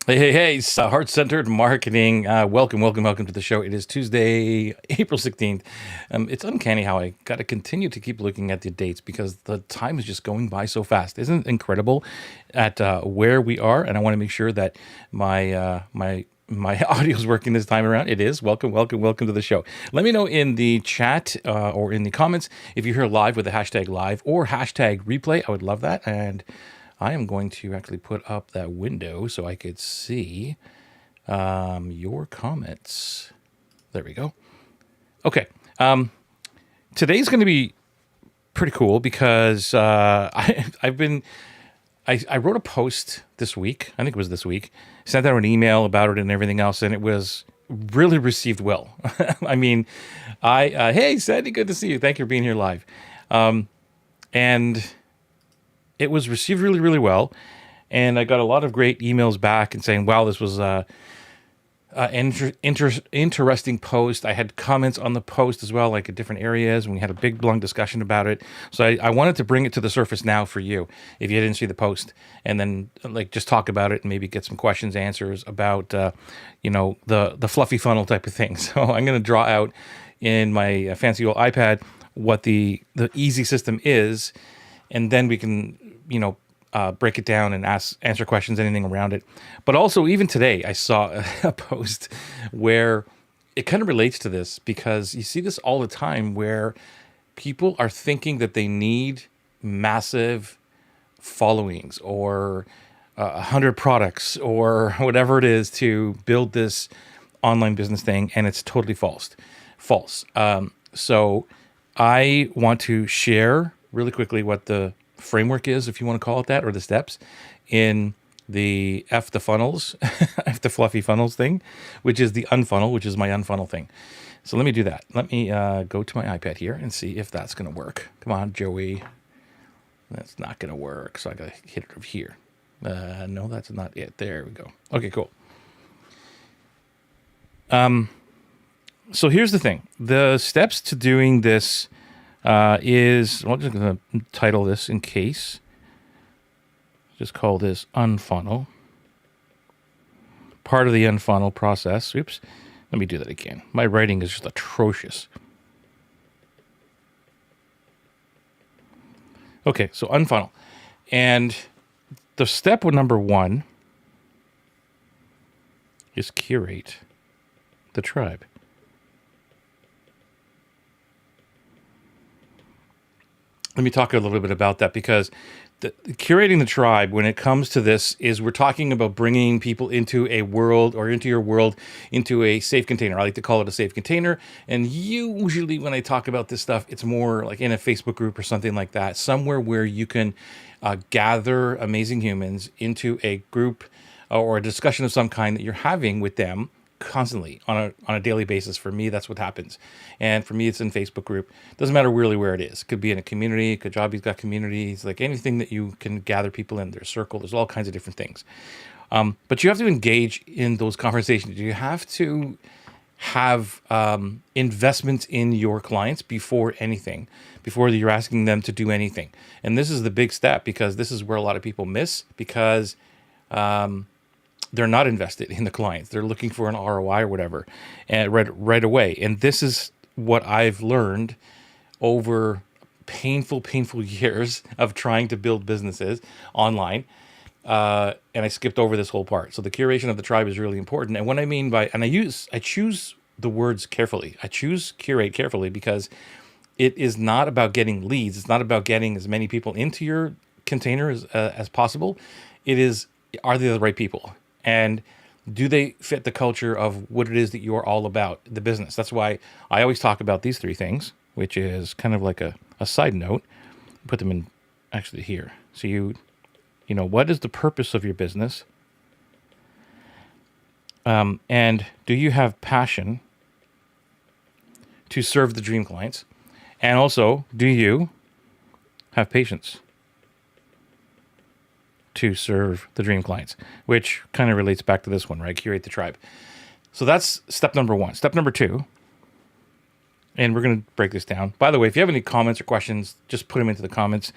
Hey, it's heart-centered marketing. Welcome to the show. It is Tuesday, April 16th. It's uncanny how I got to continue to keep looking at the dates because the time is just going by so fast. Isn't it incredible at where we are? And I want to make sure that my audio is working this time around. It is. Welcome to the show. Let me know in the chat or in the comments if you're here live with the hashtag live or hashtag replay. I would love that. And I am going to actually put up that window so I could see your comments. There we go. Okay. Today's going to be pretty cool because I wrote a post this week. I think it was this week. Sent out an email about it and everything else, and it was really received well. I mean, hey Sandy, good to see you. Thank you for being here live. And it was received really well, and I got a lot of great emails back and saying, "Wow, this was interesting post." I had comments on the post as well, like at different areas, and we had a big long discussion about it. So I wanted to bring it to the surface now for you, if you didn't see the post, and then like just talk about it and maybe get some questions, answers about the fluffy funnel type of thing. So I'm going to draw out in my fancy old iPad what the easy system is, and then we can break it down and answer questions, anything around it. But also, even today, I saw a post where it kind of relates to this because you see this all the time where people are thinking that they need massive followings or 100 products or whatever it is to build this online business thing, and it's totally false. So I want to share really quickly what the framework is, if you want to call it that, or the steps in the F the funnels, F the fluffy funnels thing, which is the UnFunnel, which is my UnFunnel thing. So let me do that. Let me go to my iPad here and see if that's going to work. Come on, Joey. That's not going to work. So I got to hit it over here. No, that's not it. There we go. Okay, cool. So here's the thing. The steps to doing this I'm just going to title this in case. Just call this UnFunnel. Part of the UnFunnel process. Oops. Let me do that again. My writing is just atrocious. Okay, so UnFunnel. And the step number one is curate the tribe. Let me talk a little bit about that because curating the tribe, when it comes to this, is we're talking about bringing people into a world or into your world, into a safe container. I like to call it a safe container. And usually when I talk about this stuff, it's more like in a Facebook group or something like that, somewhere where you can gather amazing humans into a group or a discussion of some kind that you're having with them constantly on a daily basis. For me, that's what happens. And for me, it's in Facebook group. Doesn't matter really where it is. Could be in a community. Kajabi's got communities. Like anything that you can gather people in their circle. There's all kinds of different things. But you have to engage in those conversations. You have to have investments in your clients before you're asking them to do anything. And this is the big step because this is where a lot of people miss because they're not invested in the clients. They're looking for an ROI or whatever, and right away. And this is what I've learned over painful years of trying to build businesses online. And I skipped over this whole part. So the curation of the tribe is really important. And what I mean by, and I choose the words carefully. I choose curate carefully because it is not about getting leads. It's not about getting as many people into your container as possible. It is, are they the right people? And do they fit the culture of what it is that you're all about, the business? That's why I always talk about these three things, which is kind of like a side note. Put them in actually here. So you know, what is the purpose of your business? And do you have passion to serve the dream clients? And also, do you have patience to serve the dream clients, which kind of relates back to this one, right? Curate the tribe. So that's step number one. Step number two, and we're going to break this down. By the way, if you have any comments or questions, just put them into the comments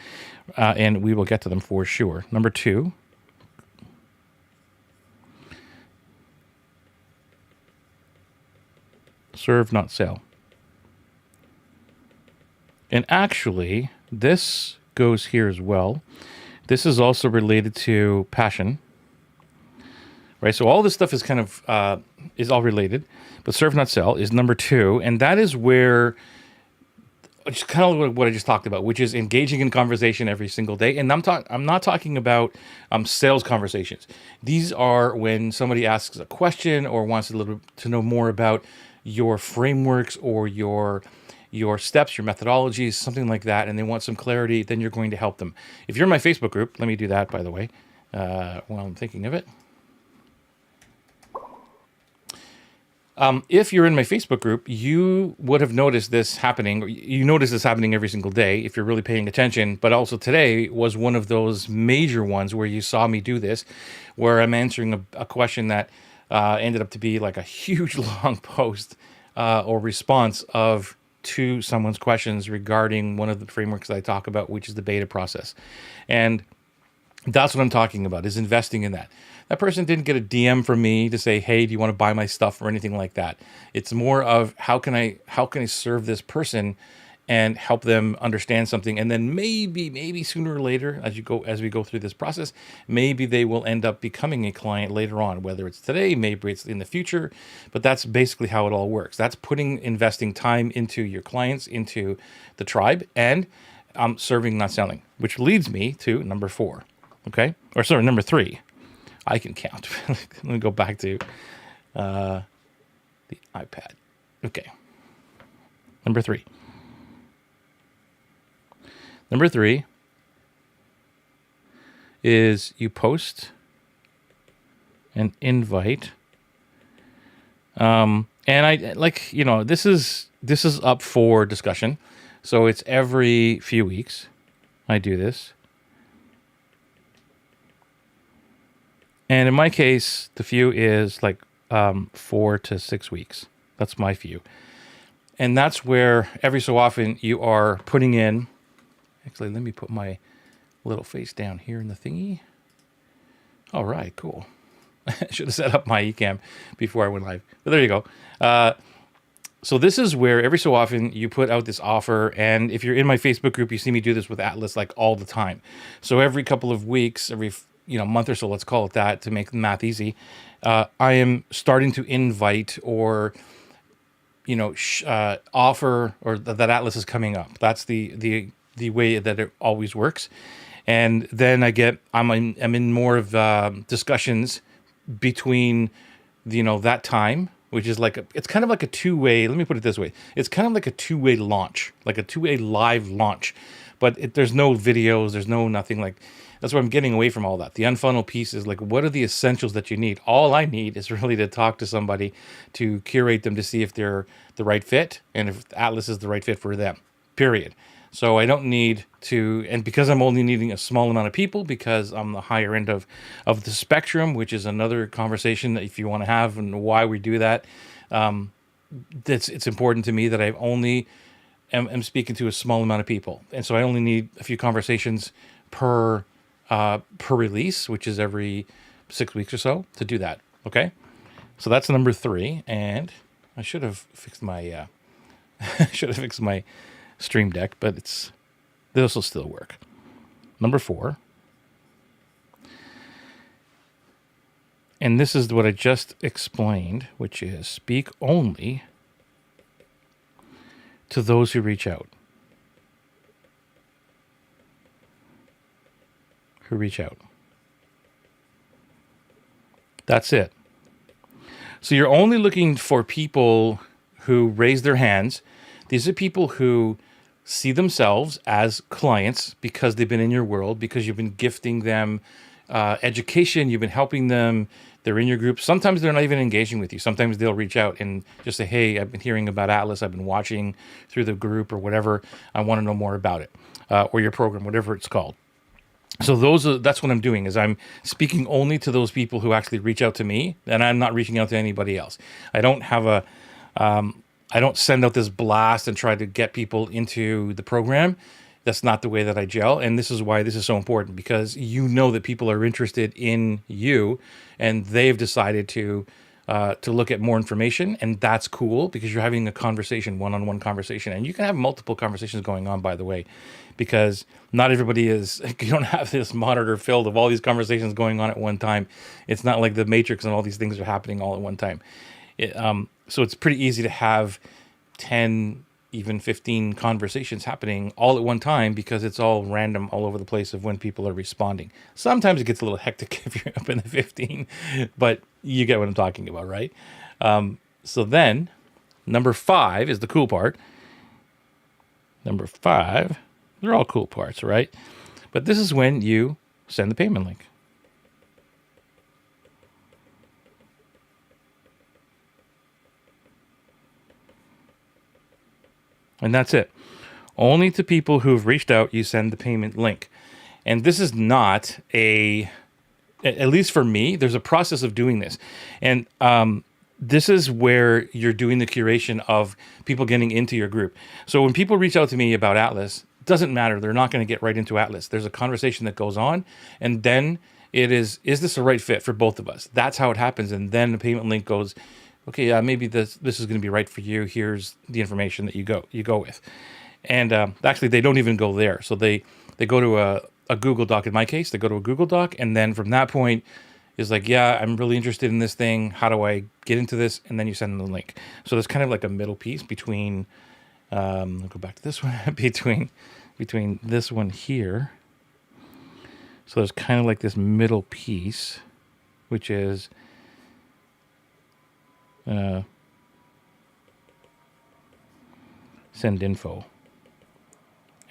and we will get to them for sure. Number two Serve, not sell. And actually, this goes here as well. This is also related to passion, right? So all this stuff is kind of is all related, but serve, not sell is number 2, and that is where it's kind of what I just talked about, which is engaging in conversation every single day. And I'm not talking about sales conversations. These are when somebody asks a question or wants a little to know more about your frameworks or your steps, your methodologies, something like that, and they want some clarity. Then you're going to help them. If you're in my Facebook group, let me do that, by the way, while I'm thinking of it. If you're in my Facebook group, you would have noticed this happening. Or you notice this happening every single day if you're really paying attention. But also today was one of those major ones where you saw me do this, where I'm answering a question that ended up to be like a huge long post or response to someone's questions regarding one of the frameworks that I talk about, which is the beta process. And that's what I'm talking about, is investing in that. That person didn't get a DM from me to say, hey, do you want to buy my stuff or anything like that. It's more of how can I serve this person and help them understand something. And then maybe sooner or later, as we go through this process, maybe they will end up becoming a client later on, whether it's today, maybe it's in the future. But that's basically how it all works. That's investing time into your clients, into the tribe, and serving, not selling, which leads me to number 4. Okay. Or sorry, number 3. I can count. Let me go back to the iPad. Okay. Number 3. Number 3 is you post an invite. And I like, this is up for discussion. So it's every few weeks I do this. And in my case, the few is like 4 to 6 weeks. That's my few. And that's where every so often you are putting in, actually, let me put my little face down here in the thingy. All right, cool. I should have set up my eCam before I went live. But there you go. So this is where every so often you put out this offer. And if you're in my Facebook group, you see me do this with Atlas like all the time. So every couple of weeks, every month or so, let's call it that to make the math easy, I am starting to invite or offer, or that Atlas is coming up. That's the way that it always works. And then I'm in more of discussions between that time, which is it's kind of like a two-way. Let me put it this way: it's kind of like a two-way launch, like a two-way live launch, but there's no videos, there's no nothing like. That's why I'm getting away from all that. The UnFunnel piece is like, what are the essentials that you need? All I need is really to talk to somebody, to curate them, to see if they're the right fit and if Atlas is the right fit for them, period. So I don't need to, and because I'm only needing a small amount of people, because I'm the higher end of the spectrum, which is another conversation that if you want to have and why we do that, it's important to me that I only am speaking to a small amount of people. And so I only need a few conversations per release, which is every 6 weeks or so, to do that. Okay, so that's number 3, and I should have fixed my Stream Deck, but this will still work. Number 4, and this is what I just explained, which is speak only to those who reach out. That's it. So you're only looking for people who raise their hands. These are people who see themselves as clients because they've been in your world, because you've been gifting them education, you've been helping them, they're in your group. Sometimes they're not even engaging with you. Sometimes they'll reach out and just say, hey, I've been hearing about Atlas, I've been watching through the group or whatever, I want to know more about it, or your program, whatever it's called. So that's what I'm doing, is I'm speaking only to those people who actually reach out to me, and I'm not reaching out to anybody else. I don't have I don't send out this blast and try to get people into the program. That's not the way that I gel. And this is why this is so important, because that people are interested in you and they've decided to to look at more information, and that's cool because you're having a conversation, one-on-one conversation, and you can have multiple conversations going on, by the way, because not everybody is, you don't have this monitor filled of all these conversations going on at one time. It's not like the Matrix and all these things are happening all at one time. So it's pretty easy to have 10, even 15 conversations happening all at one time because it's all random all over the place of when people are responding. Sometimes it gets a little hectic if you're up in the 15, but you get what I'm talking about, right? So then number 5 is the cool part. Number 5, they're all cool parts, right? But this is when you send the payment link. And that's it. Only to people who've reached out, you send the payment link. And this is not at least for me, there's a process of doing this. And this is where you're doing the curation of people getting into your group. So when people reach out to me about Atlas, it doesn't matter. They're not going to get right into Atlas. There's a conversation that goes on. And then it is this a right fit for both of us? That's how it happens. And then the payment link goes, okay, yeah, maybe this is going to be right for you. Here's the information that you go with. And actually, they don't even go there. So they go to a Google Doc. In my case, they go to a Google Doc, and then from that point, is like, yeah, I'm really interested in this thing. How do I get into this? And then you send them the link. So there's kind of like a middle piece between. I'll go back to this one between this one here. So there's kind of like this middle piece, which is. Send info,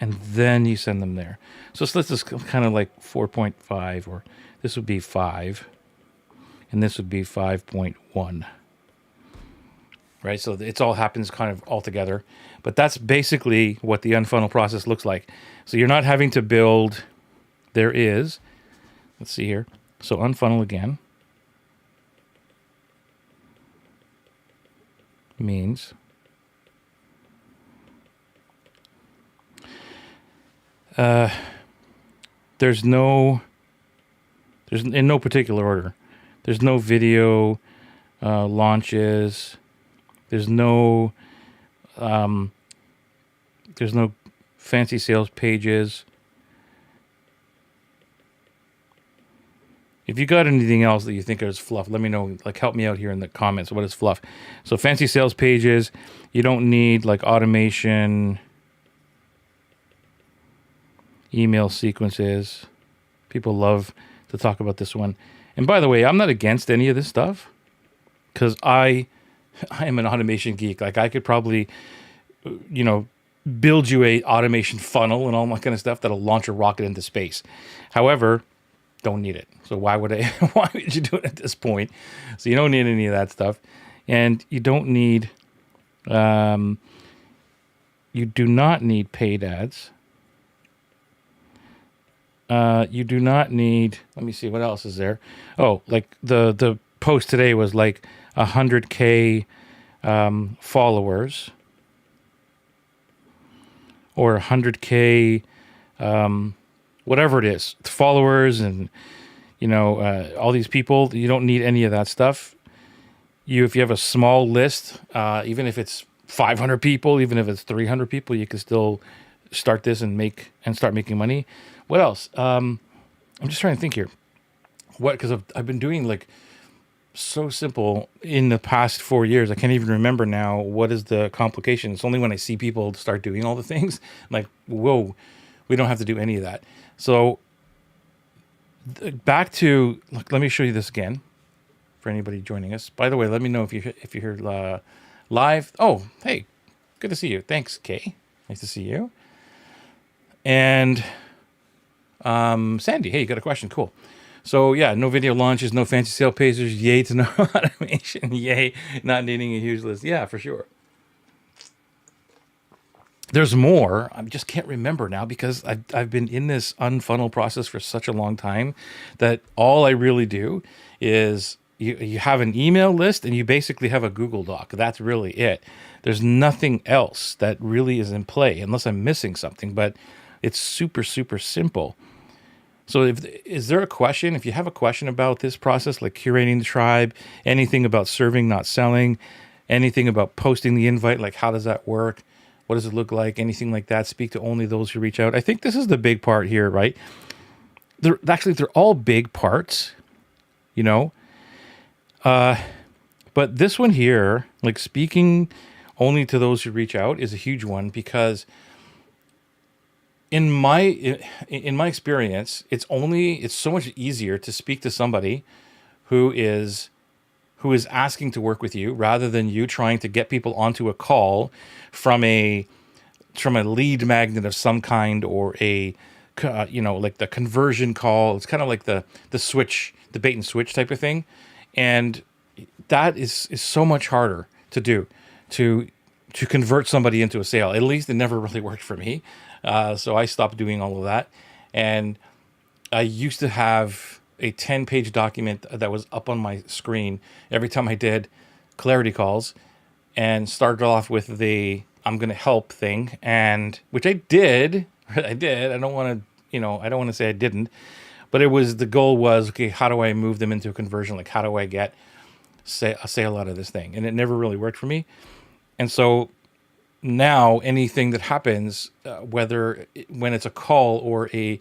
and then you send them there. So this is kind of like 4.5, or this would be 5, and this would be 5.1, right? So it's all happens kind of all together, but that's basically what the UnFunnel process looks like. So you're not having to build. There is, let's see here. So UnFunnel again means there's in no particular order. There's no video launches. There's no fancy sales pages. If you got anything else that you think is fluff, let me know. Like, help me out here in the comments. What is fluff? So fancy sales pages. You don't need like automation, email sequences. People love to talk about this one. And by the way, I'm not against any of this stuff because I am an automation geek. Like, I could probably, build you a automation funnel and all that kind of stuff that'll launch a rocket into space. However, don't need it. So why would you do it at this point? So you don't need any of that stuff. And you don't need, you do not need paid ads. You do not need, let me see, what else is there? Oh, like the post today was like 100K followers or 100K, whatever it is, followers and, all these people. You don't need any of that stuff. If you have a small list, even if it's 500 people, even if it's 300 people, you can still start this and start making money. What else? I'm just trying to think here. Because I've been doing like so simple in the past 4 years. I can't even remember now what is the complication. It's only when I see people start doing all the things, I'm like, whoa, we don't have to do any of that. So back to, let me show you this again for anybody joining us. By the way, let me know if you're here live. Oh, hey, good to see you. Thanks, Kay. Nice to see you. And Sandy, hey, you got a question? Cool. So yeah, no video launches, no fancy sale pages. Yay to no automation. Yay, not needing a huge list. Yeah, for sure. There's more. I just can't remember now because I've been in this UnFunnel process for such a long time that all I really do is you have an email list and you basically have a Google Doc. That's really it. There's nothing else that really is in play unless I'm missing something, but it's super, super simple. So is there a question, if you have a question about this process, like curating the tribe, anything about serving, not selling, anything about posting the invite, like how does that work? What does it look like? Anything like that, speak to only those who reach out. I think this is the big part here, right? They're all big parts, you know? But this one here, like speaking only to those who reach out, is a huge one, because in my experience, it's so much easier to speak to somebody who is asking to work with you, rather than you trying to get people onto a call from a lead magnet of some kind, or like the conversion call. It's kind of like the switch, the bait and switch type of thing. And that is so much harder to do, to convert somebody into a sale. At least it never really worked for me. So I stopped doing all of that. And I used to have a 10-page document that was up on my screen every time I did clarity calls, and started off with the I'm going to help thing, and which I did. I did. I don't want to say I didn't, but the goal was, okay, how do I move them into a conversion? Like, how do I get a sale out of this thing? And it never really worked for me. And so now anything that happens, whether when it's a call or a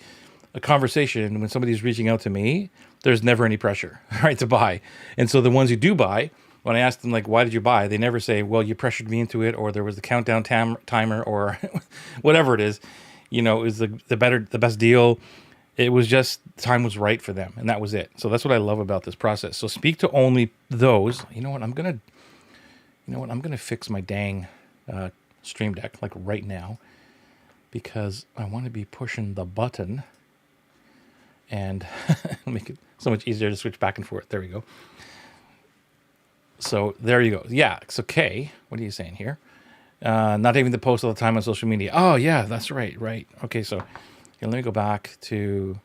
conversation, when somebody's reaching out to me, there's never any pressure, right, to buy. And so the ones who do buy, when I ask them, like, why did you buy? They never say, well, you pressured me into it, or there was the countdown timer, or whatever it is. It was the best deal. It was just time was right for them, and that was it. So that's what I love about this process. So speak to only those. You know what? I'm gonna fix my dang Stream Deck, like right now, because I want to be pushing the button and make it so much easier to switch back and forth. There we go. So there you go. Yeah, it's okay. What are you saying here? Not even to post all the time on social media. Oh yeah, that's right. Right. Okay. So here, let me go back to,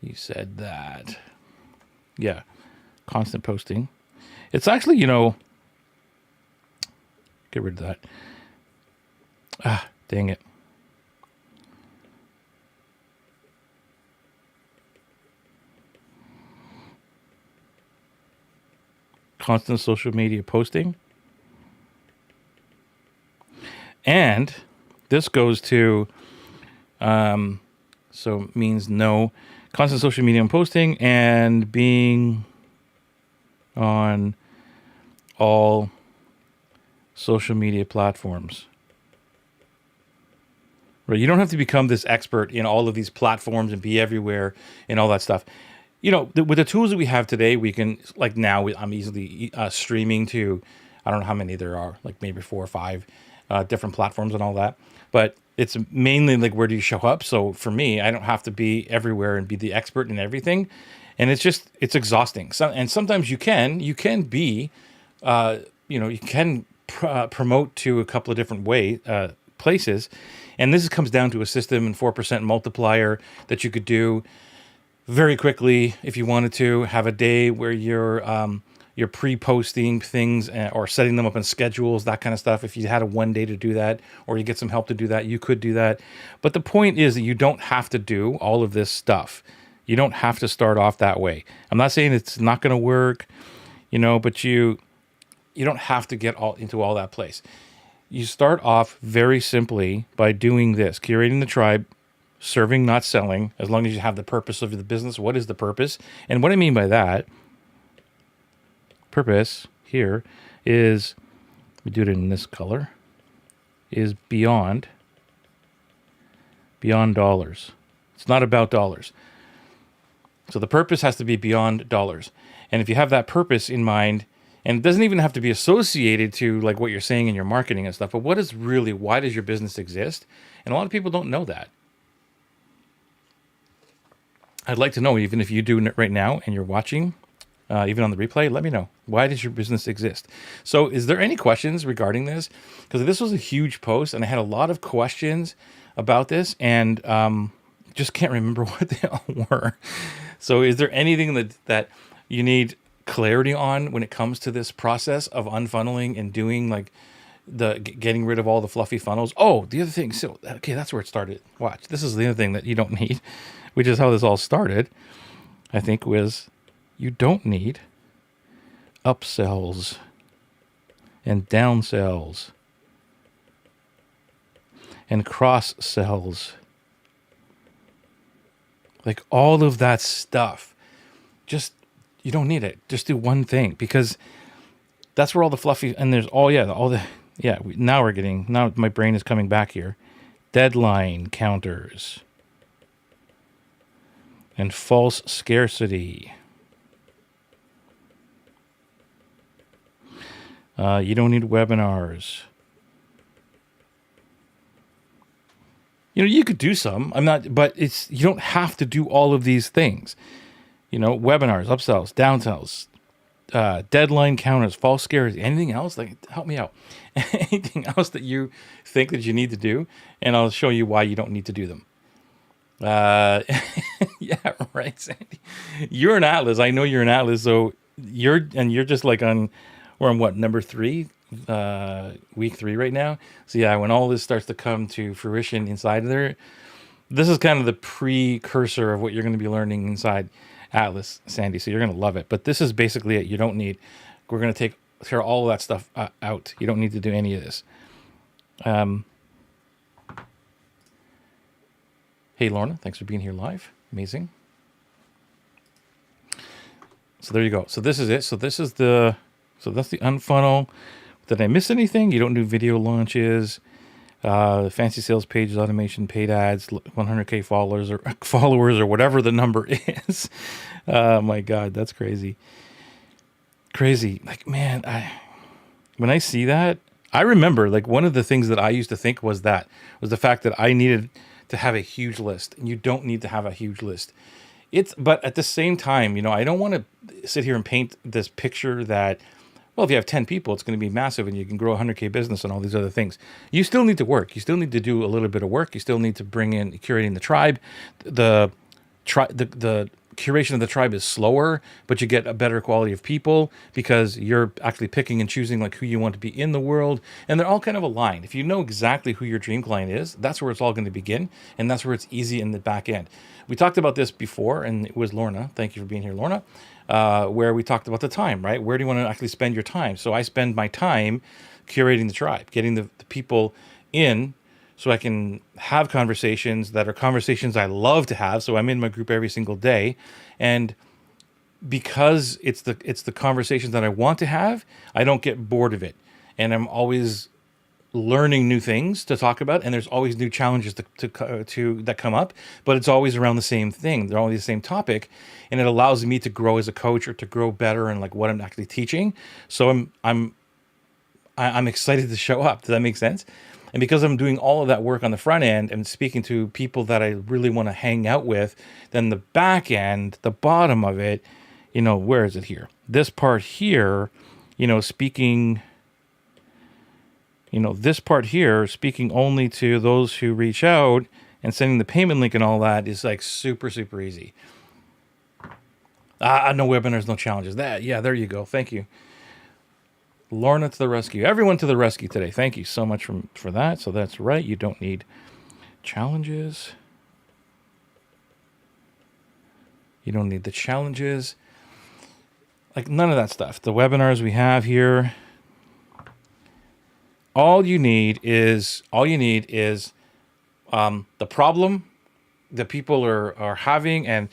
you said that. Yeah. Constant posting. It's actually, get rid of that. Ah, dang it. Constant social media posting. And this goes to, so means no, constant social media posting, and being on all social media platforms. Right? You don't have to become this expert in all of these platforms and be everywhere and all that stuff. With the tools that we have today, we can, like now, I'm easily streaming to, I don't know how many there are, like maybe 4 or 5 different platforms and all that. But it's mainly like, where do you show up? So for me, I don't have to be everywhere and be the expert in everything. And it's exhausting. And sometimes you can be, you can promote to a couple of different places. And this comes down to a system and 4% multiplier that you could do very quickly if you wanted to. Have a day where you're pre-posting things, or setting them up in schedules, that kind of stuff. If you had a one day to do that, or you get some help to do that, you could do that. But the point is that you don't have to do all of this stuff. You don't have to start off that way. I'm not saying it's not going to work, but you don't have to get into all that place. You start off very simply by doing this: curating the tribe, serving, not selling, as long as you have the purpose of the business. What is the purpose? And what I mean by that, purpose here is, we do it in this color, is beyond dollars. It's not about dollars. So the purpose has to be beyond dollars. And if you have that purpose in mind, and it doesn't even have to be associated to like what you're saying in your marketing and stuff, but why does your business exist? And a lot of people don't know that. I'd like to know, even if you do it right now and you're watching, even on the replay, let me know. Why does your business exist? So is there any questions regarding this? Because this was a huge post, and I had a lot of questions about this, and just can't remember what they all were. So is there anything that you need clarity on when it comes to this process of unfunneling and doing, like, getting rid of all the fluffy funnels. Oh, the other thing. So, okay, that's where it started. Watch. This is the other thing that you don't need, which is how this all started. I think was you don't need upsells and downsells and cross sells. Like all of that stuff. Just, you don't need it. Just do one thing, because that's where all the fluffy, and there's now my brain is coming back here. Deadline counters and false scarcity. You don't need webinars. You could do some. But you don't have to do all of these things. Webinars, upsells, downsells, deadline counters, false scarcity, anything else? Like, help me out. Anything else that you think that you need to do, and I'll show you why you don't need to do them. Yeah, right, Sandy. You're an Atlas. I know you're an Atlas. So you're just like we're on what, number 3, week 3 right now. So yeah, when all this starts to come to fruition inside of there, this is kind of the precursor of what you're going to be learning inside Atlas, Sandy. So you're going to love it. But this is basically it. We're going to take care of all of that stuff out. You don't need to do any of this. Hey, Lorna, thanks for being here live. Amazing. So there you go. So this is it. So that's the UnFunnel. Did I miss anything? You don't do video launches, fancy sales pages, automation, paid ads, 100K followers or whatever the number is. Oh my God, that's crazy. Crazy. Like, man, when I see that, I remember like one of the things that I used to think was the fact that I needed to have a huge list, and you don't need to have a huge list. But at the same time, I don't want to sit here and paint this picture that, well, if you have 10 people, it's going to be massive and you can grow a 100K business and all these other things. You still need to work. You still need to do a little bit of work. You still need to bring in curating the tribe. The curation of the tribe is slower, but you get a better quality of people because you're actually picking and choosing like who you want to be in the world, and they're all kind of aligned. If you know exactly who your dream client is, that's where it's all going to begin, and that's where it's easy in the back end. We talked about this before, and it was Lorna. Thank you for being here, Lorna. Where we talked about the time, right? Where do you want to actually spend your time? So I spend my time curating the tribe, getting the people in, so I can have conversations that are conversations I love to have. So I'm in my group every single day. And because it's the conversations that I want to have, I don't get bored of it. And I'm always learning new things to talk about. And there's always new challenges that come up, but it's always around the same thing. They're always the same topic. And it allows me to grow as a coach or to grow better in like what I'm actually teaching. So I'm excited to show up. Does that make sense? And because I'm doing all of that work on the front end and speaking to people that I really want to hang out with, then the back end, the bottom of it, where is it here? This part here, speaking, this part here, speaking only to those who reach out and sending the payment link and all that is like super, super easy. No webinars, no challenges. Yeah, there you go. Thank you. Lorna to the rescue. Everyone to the rescue today. Thank you so much for that. So that's right. You don't need challenges. You don't need the challenges. Like none of that stuff. The webinars we have here. All you need is the problem that people are having,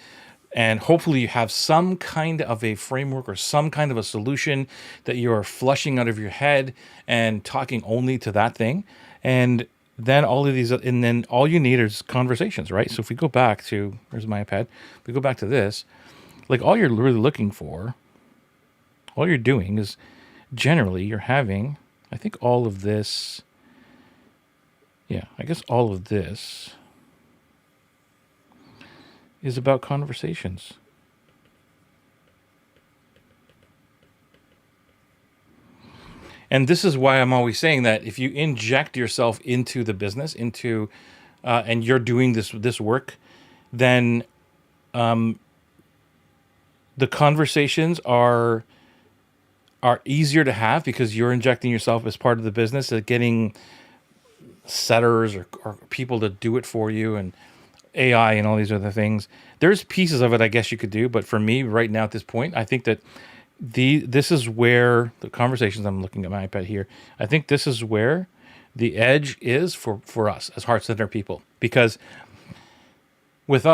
and hopefully you have some kind of a framework or some kind of a solution that you're flushing out of your head and talking only to that thing. And then all you need is conversations, right? So if we go back to, where's my iPad? If we go back to this, like all you're really looking for, all you're doing is generally you're having, I think all of this, all of this is about conversations. And this is why I'm always saying that if you inject yourself into the business, and you're doing this work, then the conversations are are easier to have because you're injecting yourself as part of the business, getting setters or people to do it for you, and AI and all these other things. There's pieces of it I guess you could do, but for me right now at this point, I think that this is where the conversations, I'm looking at my iPad here, I think this is where the edge is for us as heart center people, because with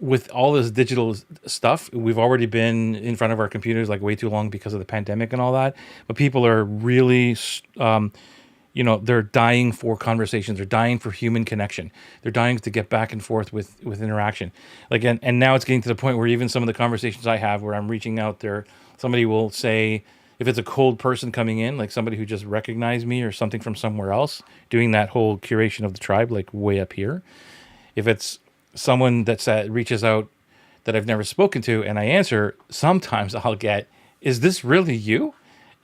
with all this digital stuff, we've already been in front of our computers like way too long because of the pandemic and all that. But people are really, they're dying for conversations. They're dying for human connection. They're dying to get back and forth with interaction. Like, and now it's getting to the point where even some of the conversations I have where I'm reaching out there, somebody will say, if it's a cold person coming in, like somebody who just recognized me or something from somewhere else, doing that whole curation of the tribe, like way up here. If it's someone that reaches out that I've never spoken to and I answer, sometimes I'll get, is this really you?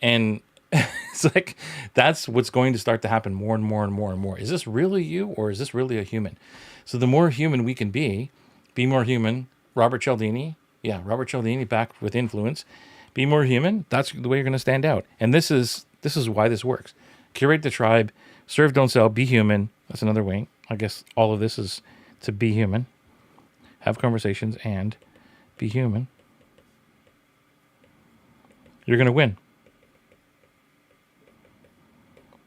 And it's like, that's what's going to start to happen more and more and more and more. Is this really you, or is this really a human? So the more human we can be more human. Robert Cialdini, back with influence. Be more human. That's the way you're going to stand out. And this is why this works. Curate the tribe, serve, don't sell, be human. That's another way. I guess all of this is to be human, have conversations, and be human. You're going to win.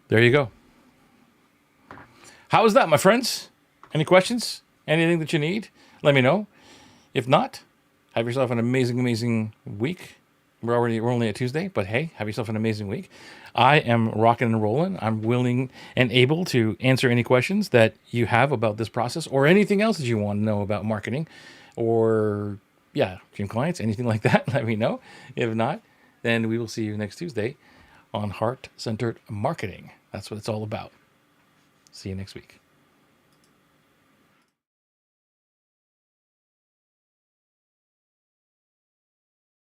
There you go. How is that, my friends? Any questions? Anything that you need? Let me know. If not, have yourself an amazing, amazing week. We're only at Tuesday, but hey, have yourself an amazing week. I am rocking and rolling. I'm willing and able to answer any questions that you have about this process or anything else that you want to know about marketing or, dream clients, anything like that. Let me know. If not, then we will see you next Tuesday on Heart-Centered Marketing. That's what it's all about. See you next week.